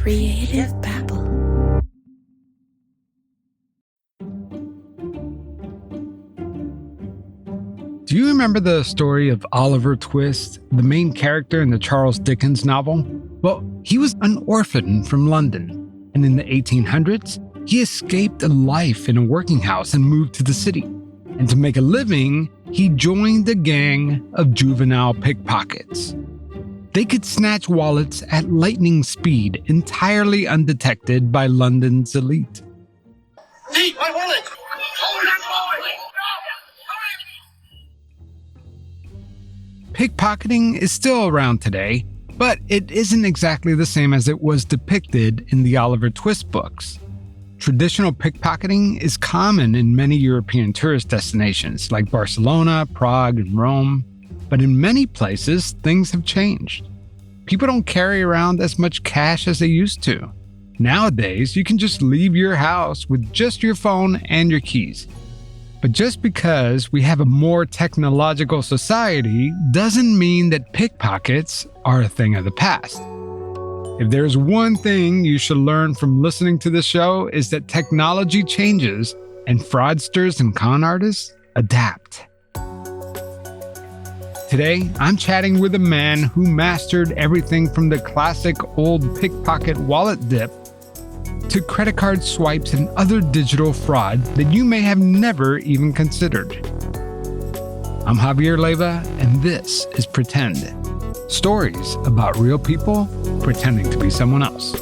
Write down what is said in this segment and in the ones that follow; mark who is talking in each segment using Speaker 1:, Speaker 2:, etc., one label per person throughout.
Speaker 1: Creative babble.
Speaker 2: Do you remember the story of Oliver Twist, the main character in the Charles Dickens novel? Well, he was an orphan from London, and in the 1800s, he escaped a life in a working house and moved to the city. And to make a living, he joined a gang of juvenile pickpockets. They could snatch wallets at lightning speed, entirely undetected by London's elite.
Speaker 3: Thief, my wallet! Hold that boy!
Speaker 2: Pickpocketing is still around today, but it isn't exactly the same as it was depicted in the Oliver Twist books. Traditional pickpocketing is common in many European tourist destinations like Barcelona, Prague, and Rome, but in many places, things have changed. People don't carry around as much cash as they used to. Nowadays, you can just leave your house with just your phone and your keys. But just because we have a more technological society doesn't mean that pickpockets are a thing of the past. If there's one thing you should learn from listening to this show is that technology changes and fraudsters and con artists adapt. Today, I'm chatting with a man who mastered everything from the classic old pickpocket wallet dip to credit card swipes and other digital fraud that you may have never even considered. I'm Javier Leiva, and this is Pretend. Stories about real people pretending to be someone else.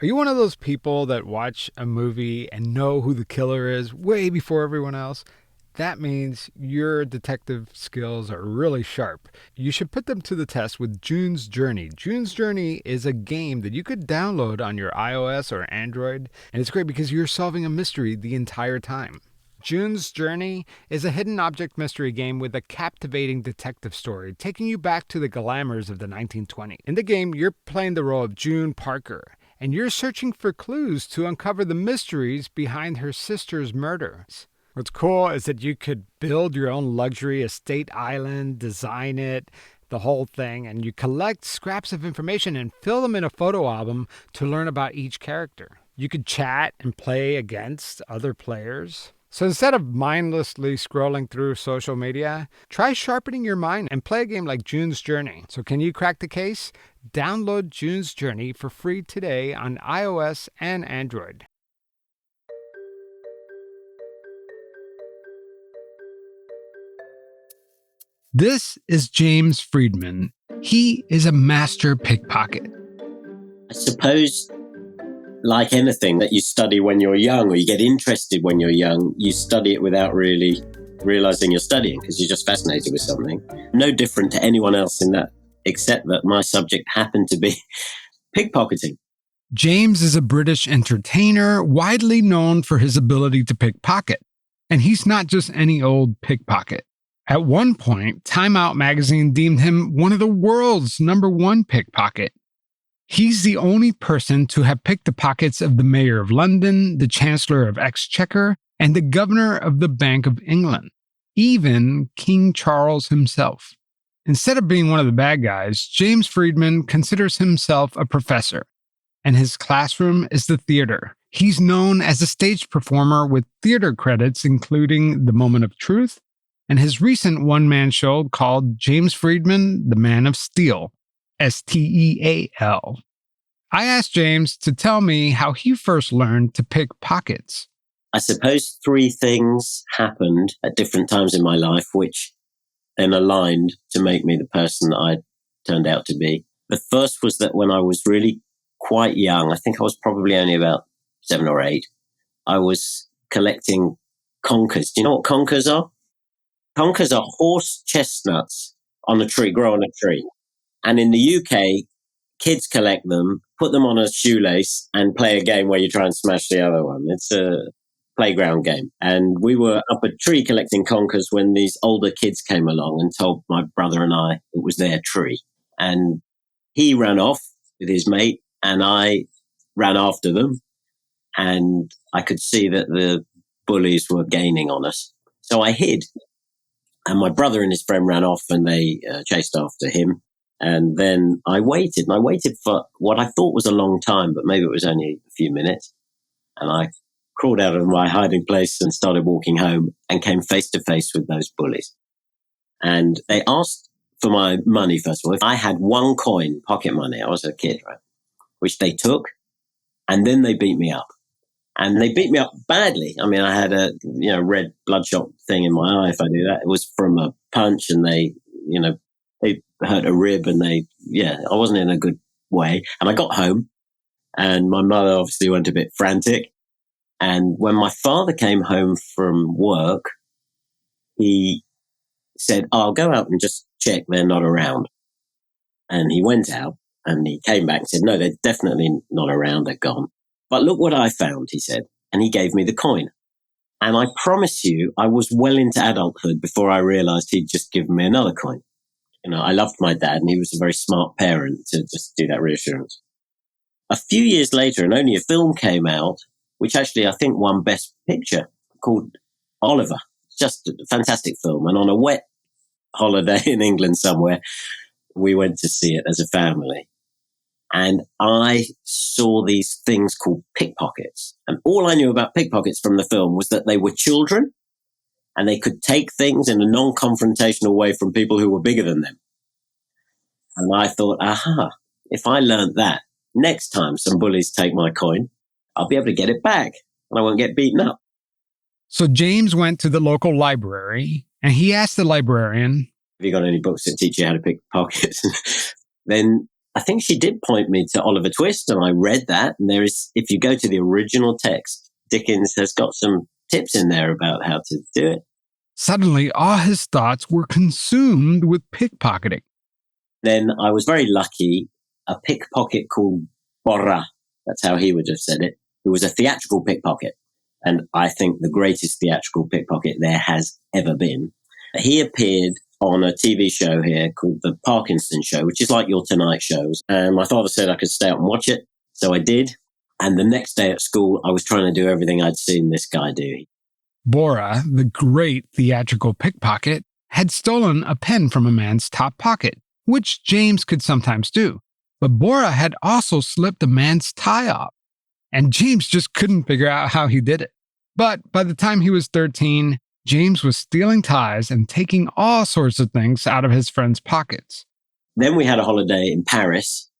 Speaker 2: Are you one of those people that watch a movie and know who the killer is way before everyone else? That means your detective skills are really sharp. You should put them to the test with June's Journey. June's Journey is a game that you could download on your iOS or Android, and it's great because you're solving a mystery the entire time. June's Journey is a hidden object mystery game with a captivating detective story, taking you back to the glamours of the 1920s. In the game, you're playing the role of June Parker, and you're searching for clues to uncover the mysteries behind her sister's murders. What's cool is that you could build your own luxury estate island, design it, the whole thing, and you collect scraps of information and fill them in a photo album to learn about each character. You could chat and play against other players. So instead of mindlessly scrolling through social media, try sharpening your mind and play a game like June's Journey. So can you crack the case? Download June's Journey for free today on iOS and Android. This is James Freedman. He is a master pickpocket.
Speaker 4: I suppose, like anything that you study when you're young or you get interested when you're young, you study it without really realizing you're studying because you're just fascinated with something. No different to anyone else in that, except that my subject happened to be pickpocketing.
Speaker 2: James is a British entertainer, widely known for his ability to pickpocket. And he's not just any old pickpocket. At one point, Time Out magazine deemed him one of the world's #1 pickpocket. He's the only person to have picked the pockets of the Mayor of London, the Chancellor of Exchequer, and the Governor of the Bank of England, even King Charles himself. Instead of being one of the bad guys, James Freedman considers himself a professor, and his classroom is the theater. He's known as a stage performer with theater credits including The Moment of Truth and his recent one-man show called James Freedman, The Man of Steel, Steal. I asked James to tell me how he first learned to pick pockets.
Speaker 4: I suppose 3 things happened at different times in my life, which then aligned to make me the person that I turned out to be. The first was that when I was really quite young, I think I was probably only about 7 or 8, I was collecting conkers. Do you know what conkers are? Conkers are horse chestnuts on a tree, grow on a tree. And in the UK, kids collect them, put them on a shoelace, and play a game where you try and smash the other one. It's a playground game. And we were up a tree collecting conkers when these older kids came along and told my brother and I it was their tree. And he ran off with his mate, and I ran after them. And I could see that the bullies were gaining on us. So I hid. And my brother and his friend ran off, and they chased after him. And then I waited for what I thought was a long time, but maybe it was only a few minutes. And I crawled out of my hiding place and started walking home and came face to face with those bullies. And they asked for my money, first of all. I had one coin, pocket money. I was a kid, right? Which they took, and then they beat me up. And they beat me up badly. I mean, I had a red bloodshot thing in my eye if I do that. It was from a punch, and they hurt a rib, and I wasn't in a good way. And I got home, and my mother obviously went a bit frantic. And when my father came home from work, he said, I'll go out and just check they're not around. And he went out, and he came back and said, no, they're definitely not around. They're gone. But look what I found, he said. And he gave me the coin. And I promise you, I was well into adulthood before I realized he'd just given me another coin. I loved my dad, and he was a very smart parent to just do that reassurance. A few years later, and only a film came out, which actually I think won Best Picture, called Oliver. Just a fantastic film. And on a wet holiday in England somewhere, we went to see it as a family. And I saw these things called pickpockets. And all I knew about pickpockets from the film was that they were children, and they could take things in a non-confrontational way from people who were bigger than them. And I thought, if I learned that, next time some bullies take my coin, I'll be able to get it back, and I won't get beaten up.
Speaker 2: So James went to the local library, and he asked the librarian,
Speaker 4: have you got any books that teach you how to pick pockets? Then I think she did point me to Oliver Twist, and I read that. And if you go to the original text, Dickens has got some tips in there about how to do it.
Speaker 2: Suddenly, all his thoughts were consumed with pickpocketing.
Speaker 4: Then I was very lucky. A pickpocket called Borra, that's how he would have said it, who was a theatrical pickpocket. And I think the greatest theatrical pickpocket there has ever been. He appeared on a TV show here called The Parkinson Show, which is like your Tonight shows. And my father said I could stay out and watch it. So I did. And the next day at school, I was trying to do everything I'd seen this guy do.
Speaker 2: Borra, the great theatrical pickpocket, had stolen a pen from a man's top pocket, which James could sometimes do. But Borra had also slipped a man's tie off, and James just couldn't figure out how he did it. But by the time he was 13, James was stealing ties and taking all sorts of things out of his friends' pockets.
Speaker 4: Then we had a holiday in Paris,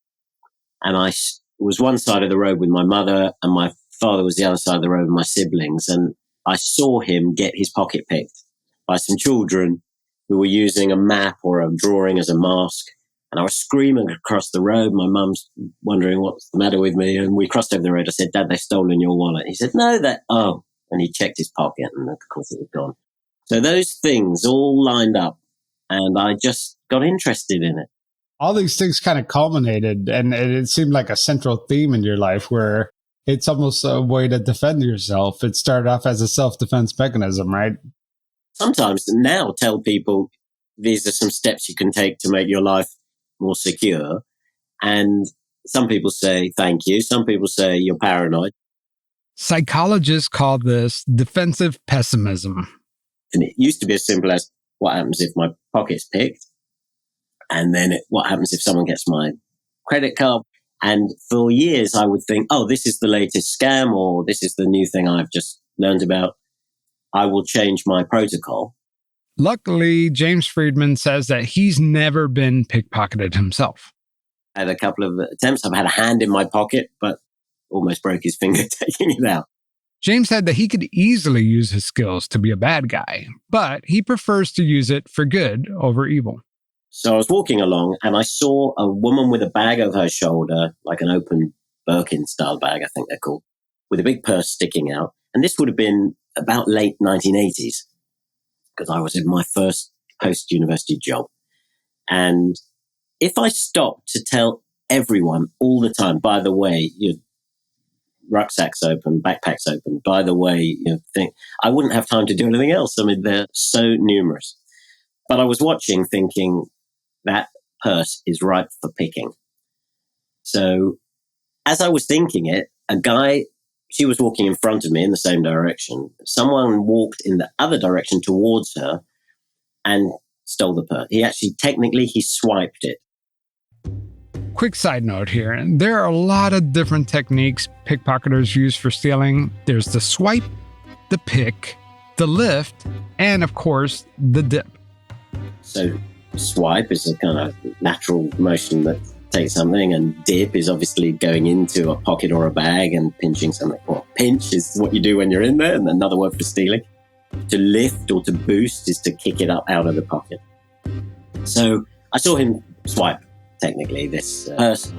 Speaker 4: and I was one side of the road with my mother, and my father was the other side of the road with my siblings. And I saw him get his pocket picked by some children who were using a map or a drawing as a mask. And I was screaming across the road. My mum's wondering what's the matter with me. And we crossed over the road. I said, Dad, they've stolen your wallet. He said, no, and he checked his pocket, and of course it was gone. So those things all lined up, and I just got interested in it.
Speaker 2: All these things kind of culminated, and it seemed like a central theme in your life where it's almost a way to defend yourself. It started off as a self-defense mechanism, right?
Speaker 4: Sometimes now tell people these are some steps you can take to make your life more secure. And some people say, thank you. Some people say you're paranoid.
Speaker 2: Psychologists call this defensive pessimism.
Speaker 4: And it used to be as simple as what happens if my pocket's picked? And then what happens if someone gets my credit card? And for years I would think, this is the latest scam, or this is the new thing I've just learned about. I will change my protocol.
Speaker 2: Luckily, James Freedman says that he's never been pickpocketed himself.
Speaker 4: I had a couple of attempts. I've had a hand in my pocket, but almost broke his finger taking it out.
Speaker 2: James said that he could easily use his skills to be a bad guy, but he prefers to use it for good over evil.
Speaker 4: So I was walking along, and I saw a woman with a bag over her shoulder, like an open Birkin-style bag, I think they're called, with a big purse sticking out. And this would have been about late 1980s. because I was in my first post-university job. And if I stopped to tell everyone all the time, by the way, your rucksack's open, backpack's open, by the way, I wouldn't have time to do anything else. I mean, they're so numerous. But I was watching thinking that purse is ripe for picking. So as I was thinking it, she was walking in front of me in the same direction. Someone walked in the other direction towards her and stole the purse. He swiped it.
Speaker 2: Quick side note here. There are a lot of different techniques pickpocketers use for stealing. There's the swipe, the pick, the lift, and of course, the dip.
Speaker 4: So swipe is a kind of natural motion that takes something, and dip is obviously going into a pocket or a bag and pinching something. Well, pinch is what you do when you're in there, and another word for stealing. To lift or to boost is to kick it up out of the pocket. So I saw him swipe, technically, this purse.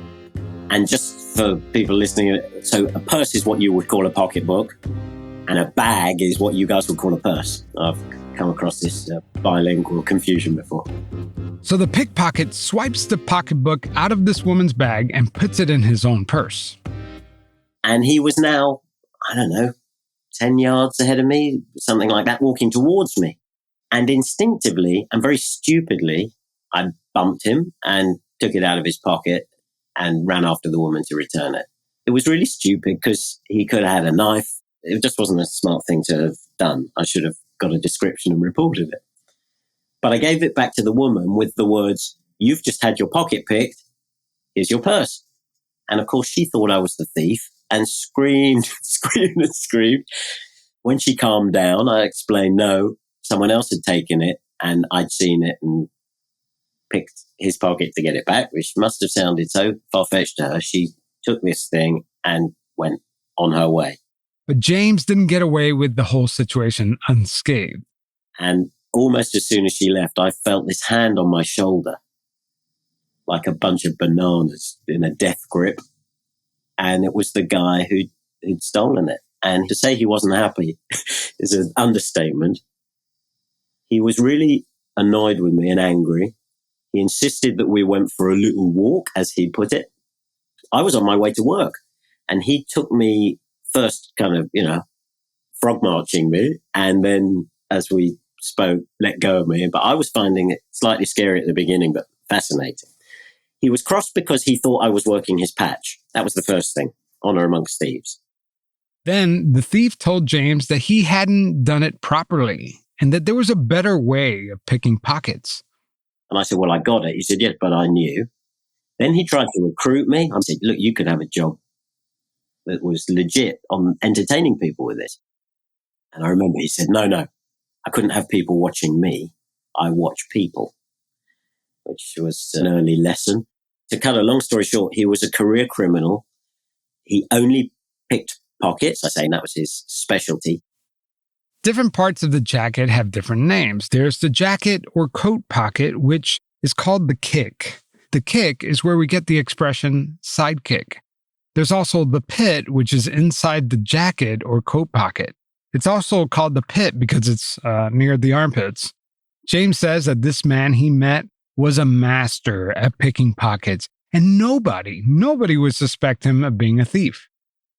Speaker 4: And just for people listening, so a purse is what you would call a pocketbook, and a bag is what you guys would call a purse. I've come across this bilingual confusion before.
Speaker 2: So the pickpocket swipes the pocketbook out of this woman's bag and puts it in his own purse.
Speaker 4: And he was now, 10 yards ahead of me, something like that, walking towards me. And instinctively and very stupidly, I bumped him and took it out of his pocket and ran after the woman to return it. It was really stupid because he could have had a knife. It just wasn't a smart thing to have done. I should have got a description and reported it. But I gave it back to the woman with the words, "You've just had your pocket picked. Here's your purse." And of course, she thought I was the thief and screamed, screamed. When she calmed down, I explained, no, someone else had taken it and I'd seen it and picked his pocket to get it back, which must have sounded so far-fetched to her. She took this thing and went on her way.
Speaker 2: But James didn't get away with the whole situation unscathed.
Speaker 4: And almost as soon as she left, I felt this hand on my shoulder, like a bunch of bananas in a death grip. And it was the guy who'd stolen it. And to say he wasn't happy is an understatement. He was really annoyed with me and angry. He insisted that we went for a little walk, as he put it. I was on my way to work, and he took me first kind of, frog marching me, and then as we spoke, let go of me. But I was finding it slightly scary at the beginning, but fascinating. He was cross because he thought I was working his patch. That was the first thing, honor amongst thieves.
Speaker 2: Then the thief told James that he hadn't done it properly and that there was a better way of picking pockets.
Speaker 4: And I said, well, I got it. He said, yes, but I knew. Then he tried to recruit me. I said, look, you could have a job that was legit on entertaining people with this. And I remember he said, no, I couldn't have people watching me. I watch people, which was an early lesson. To cut a long story short, he was a career criminal. He only picked pockets. I say that was his specialty.
Speaker 2: Different parts of the jacket have different names. There's the jacket or coat pocket, which is called the kick. The kick is where we get the expression sidekick. There's also the pit, which is inside the jacket or coat pocket. It's also called the pit because it's near the armpits. James says that this man he met was a master at picking pockets, and nobody would suspect him of being a thief.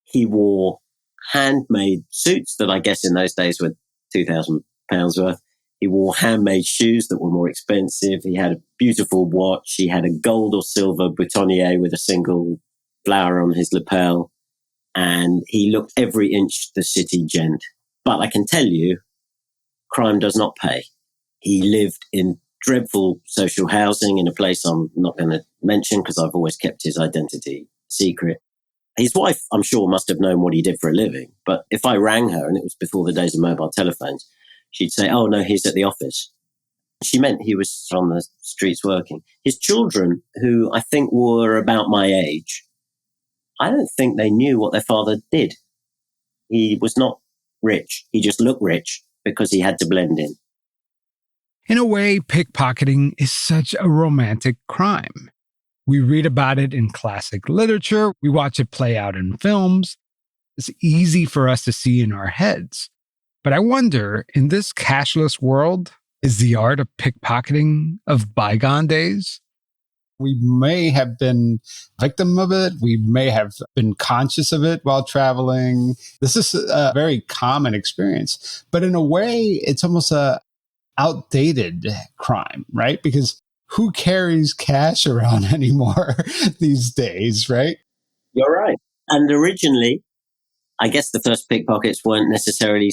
Speaker 4: He wore handmade suits that I guess in those days were £2,000 worth. He wore handmade shoes that were more expensive. He had a beautiful watch. He had a gold or silver boutonniere with a single flower on his lapel. And he looked every inch the city gent. But I can tell you, crime does not pay. He lived in dreadful social housing in a place I'm not going to mention because I've always kept his identity secret. His wife, I'm sure, must have known what he did for a living. But if I rang her, and it was before the days of mobile telephones, she'd say, oh, no, he's at the office. She meant he was on the streets working. His children, who I think were about my age, I don't think they knew what their father did. He was not rich. He just looked rich because he had to blend in.
Speaker 2: In a way, pickpocketing is such a romantic crime. We read about it in classic literature. We watch it play out in films. It's easy for us to see in our heads. But I wonder, in this cashless world, is the art of pickpocketing of bygone days? We may have been victim of it. We may have been conscious of it while traveling. This is a very common experience, but in a way, it's almost a outdated crime, right? Because who carries cash around anymore these days, right?
Speaker 4: You're right. And originally, I guess the first pickpockets weren't necessarily,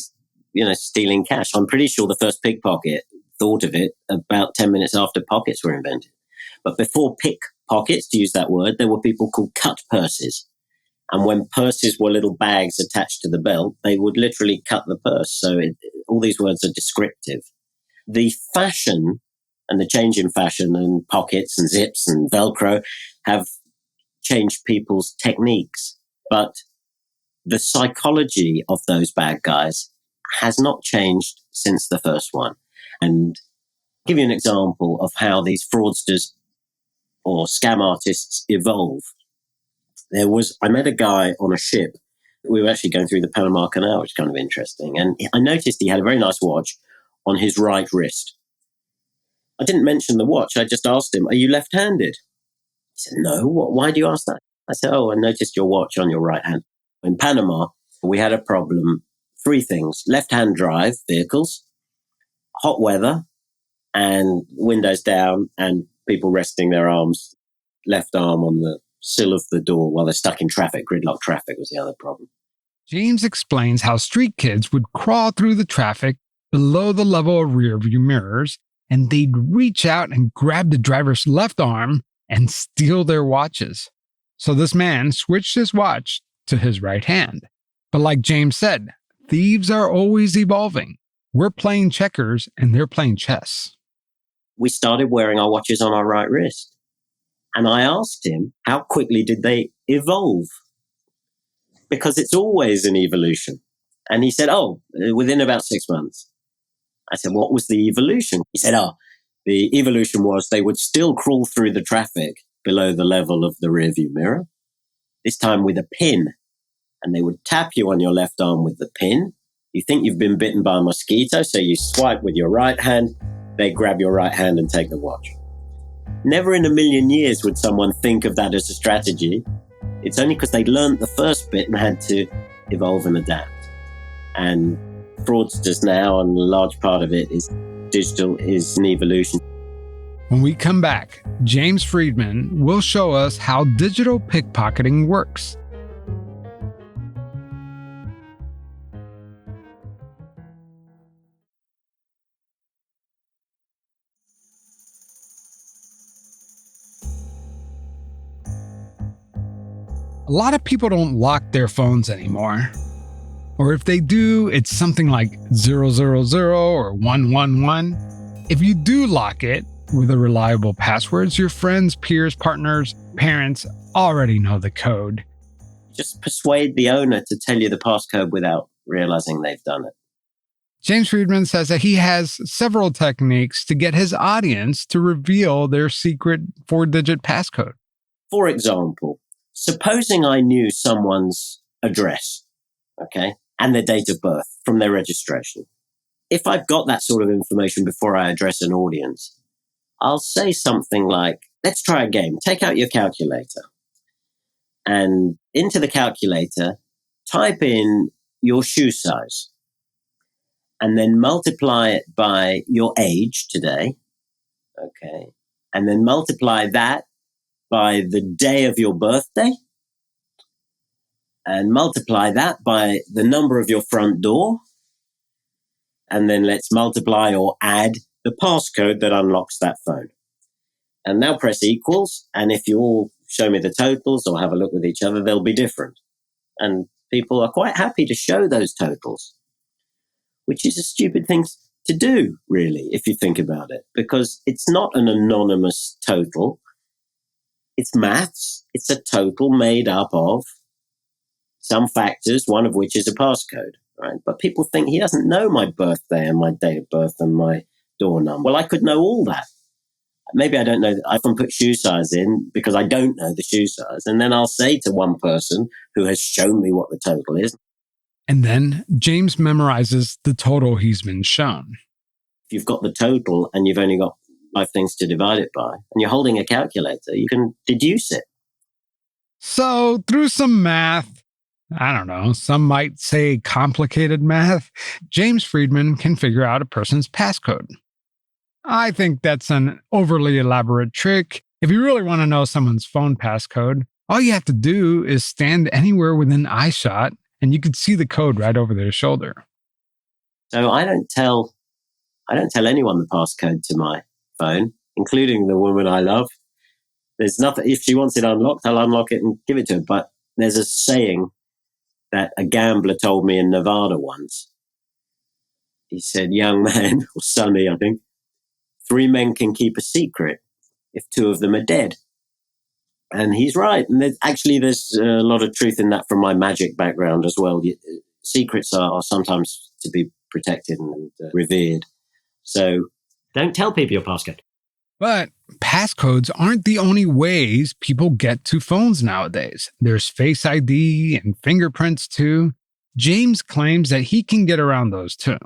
Speaker 4: stealing cash. I'm pretty sure the first pickpocket thought of it about 10 minutes after pockets were invented. But before pickpockets, to use that word, there were people called cut purses. And when purses were little bags attached to the belt, they would literally cut the purse. So all these words are descriptive. The fashion and the change in fashion and pockets and zips and Velcro have changed people's techniques. But the psychology of those bad guys has not changed since the first one. And I'll give you an example of how these fraudsters or scam artists evolve. I met a guy on a ship. We were actually going through the Panama Canal, which is kind of interesting. And I noticed he had a very nice watch on his right wrist. I didn't mention the watch. I just asked him, "Are you left-handed?" He said, "No. Why do you ask that?" I said, "Oh, I noticed your watch on your right hand." In Panama, we had a problem. 3 things: left-hand drive vehicles, hot weather, and windows down, and people resting their arms, left arm on the sill of the door while they're stuck in traffic. Gridlock traffic was the other problem.
Speaker 2: James explains how street kids would crawl through the traffic below the level of rearview mirrors, and they'd reach out and grab the driver's left arm and steal their watches. So this man switched his watch to his right hand. But like James said, thieves are always evolving. We're playing checkers and they're playing chess.
Speaker 4: We started wearing our watches on our right wrist. And I asked him, how quickly did they evolve? Because it's always an evolution. And he said, within about 6 months. I said, what was the evolution? He said, the evolution was they would still crawl through the traffic below the level of the rearview mirror, this time with a pin. And they would tap you on your left arm with the pin. You think you've been bitten by a mosquito, so you swipe with your right hand. They grab your right hand and take the watch. Never in a million years would someone think of that as a strategy. It's only because they learned the first bit and had to evolve and adapt. And fraudsters now, and a large part of it is digital, is an evolution.
Speaker 2: When we come back, James Freedman will show us how digital pickpocketing works. A lot of people don't lock their phones anymore. Or if they do, it's something like 000 or 111. If you do lock it with a reliable passwords, your friends, peers, partners, parents already know the code.
Speaker 4: Just persuade the owner to tell you the passcode without realizing they've done it.
Speaker 2: James Freedman says that he has several techniques to get his audience to reveal their secret 4-digit passcode.
Speaker 4: For example, supposing I knew someone's address, okay, and their date of birth from their registration. If I've got that sort of information before I address an audience, I'll say something like, let's try a game. Take out your calculator. And into the calculator, type in your shoe size. And then multiply it by your age today. Okay. And then multiply that by the day of your birthday. And multiply that by the number of your front door. And then let's multiply or add the passcode that unlocks that phone. And now press equals. And if you all show me the totals or have a look with each other, they'll be different. And people are quite happy to show those totals, which is a stupid thing to do, really, if you think about it, because it's not an anonymous total. It's maths. It's a total made up of some factors, one of which is a passcode, right? But people think he doesn't know my birthday and my date of birth and my door number. Well, I could know all that. Maybe I don't know. I often put shoe size in because I don't know the shoe size. And then I'll say to one person who has shown me what the total is.
Speaker 2: And then James memorizes the total he's been shown.
Speaker 4: If you've got the total and you've only got 5 things to divide it by, and you're holding a calculator, you can deduce it.
Speaker 2: So through some math, I don't know, some might say complicated math, James Freedman can figure out a person's passcode. I think that's an overly elaborate trick. If you really want to know someone's phone passcode, all you have to do is stand anywhere within eyeshot and you could see the code right over their shoulder.
Speaker 4: So I don't tell anyone the passcode to my phone, including the woman I love. There's nothing, if she wants it unlocked, I'll unlock it and give it to her. But there's a saying that a gambler told me in Nevada once. He said, young man, or Sonny, I think, 3 men can keep a secret if 2 of them are dead. And he's right. And there's a lot of truth in that from my magic background as well. Secrets are sometimes to be protected and revered. So don't tell people your passcode.
Speaker 2: But passcodes aren't the only ways people get to phones nowadays. There's Face ID and fingerprints too. James claims that he can get around those too.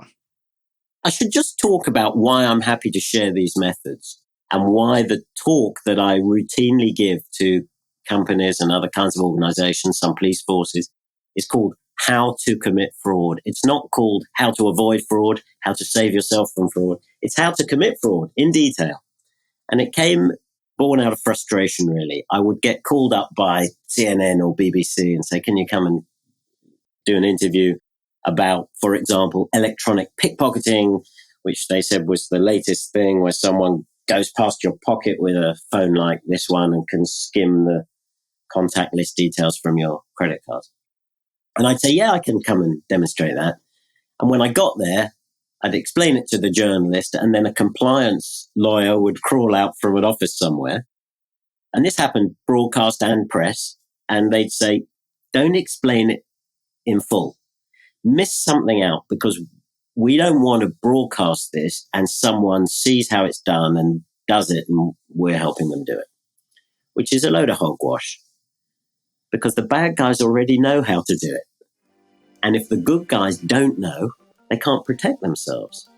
Speaker 4: I should just talk about why I'm happy to share these methods and why the talk that I routinely give to companies and other kinds of organizations, some police forces, is called How to Commit Fraud. It's not called How to Avoid Fraud, How to Save Yourself from Fraud. It's How to Commit Fraud in detail. And it came born out of frustration, really. I would get called up by CNN or BBC and say, can you come and do an interview about, for example, electronic pickpocketing, which they said was the latest thing where someone goes past your pocket with a phone like this one and can skim the contact list details from your credit card. And I'd say, yeah, I can come and demonstrate that. And when I got there, I'd explain it to the journalist, and then a compliance lawyer would crawl out from an office somewhere. And this happened broadcast and press. And they'd say, don't explain it in full. Miss something out, because we don't want to broadcast this and someone sees how it's done and does it and we're helping them do it, which is a load of hogwash, because the bad guys already know how to do it. And if the good guys don't know, they can't protect themselves.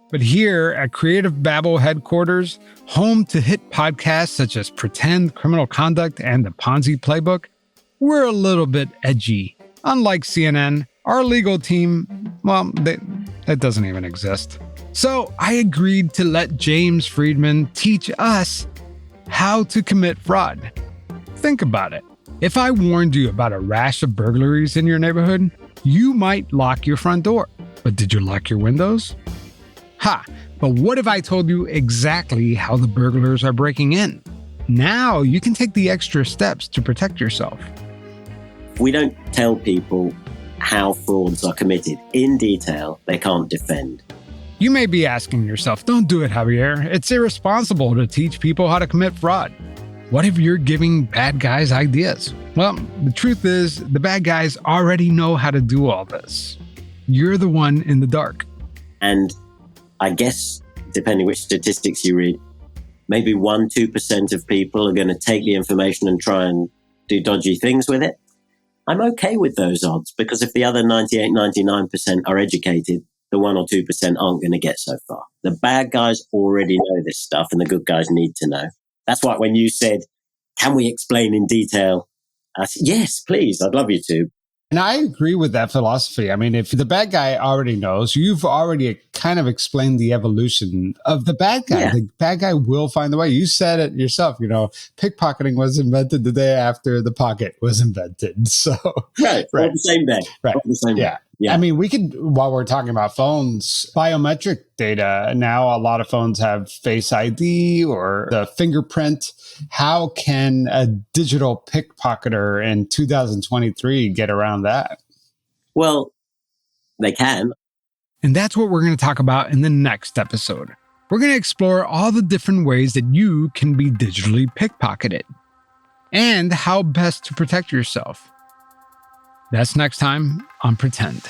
Speaker 2: But here at Creative Babble headquarters, home to hit podcasts such as Pretend, Criminal Conduct, and The Ponzi Playbook, we're a little bit edgy. Unlike CNN, our legal team, well, that doesn't even exist. So I agreed to let James Freedman teach us how to commit fraud. Think about it. If I warned you about a rash of burglaries in your neighborhood, you might lock your front door. But did you lock your windows? Ha! But what if I told you exactly how the burglars are breaking in? Now you can take the extra steps to protect yourself.
Speaker 4: We don't tell people how frauds are committed in detail. They can't defend.
Speaker 2: You may be asking yourself, don't do it, Javier. It's irresponsible to teach people how to commit fraud. What if you're giving bad guys ideas? Well, the truth is, the bad guys already know how to do all this. You're the one in the dark.
Speaker 4: And I guess, depending which statistics you read, maybe 1-2% of people are going to take the information and try and do dodgy things with it. I'm okay with those odds, because if the other 98-99% are educated, the 1 or 2% aren't going to get so far. The bad guys already know this stuff and the good guys need to know. That's why when you said, can we explain in detail? I said, yes, please, I'd love you to.
Speaker 2: And I agree with that philosophy. I mean, if the bad guy already knows, you've already kind of explained the evolution of the bad guy. Yeah. The bad guy will find the way. You said it yourself, pickpocketing was invented the day after the pocket was invented. So
Speaker 4: right. On the same day.
Speaker 2: Right.
Speaker 4: On the same day.
Speaker 2: Yeah. I mean, we could, while we're talking about phones, biometric data. Now, a lot of phones have Face ID or the fingerprint. How can a digital pickpocketer in 2023 get around that?
Speaker 4: Well, they can.
Speaker 2: And that's what we're going to talk about in the next episode. We're going to explore all the different ways that you can be digitally pickpocketed and how best to protect yourself. That's next time on Pretend.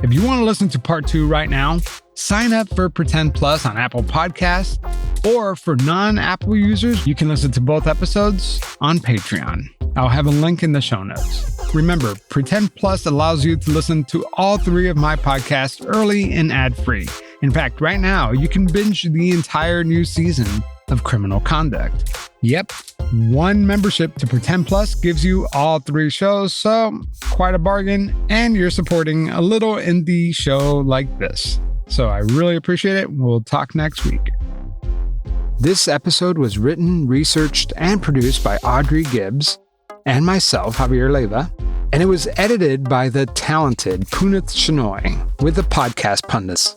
Speaker 2: If you want to listen to part 2 right now, sign up for Pretend Plus on Apple Podcasts, Or for non-Apple users, you can listen to both episodes on Patreon. I'll have a link in the show notes. Remember, Pretend Plus allows you to listen to all 3 of my podcasts early and ad-free. In fact, right now, you can binge the entire new season of Criminal Conduct. Yep, 1 membership to Pretend Plus gives you all 3 shows, so quite a bargain, and you're supporting a little indie show like this. So I really appreciate it. We'll talk next week. This episode was written, researched, and produced by Audrey Gibbs and myself, Javier Leiva, and it was edited by the talented Punith Shenoy with the podcast pundits.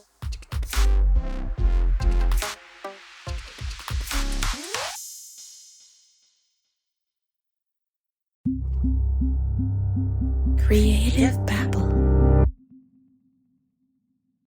Speaker 1: Creative power.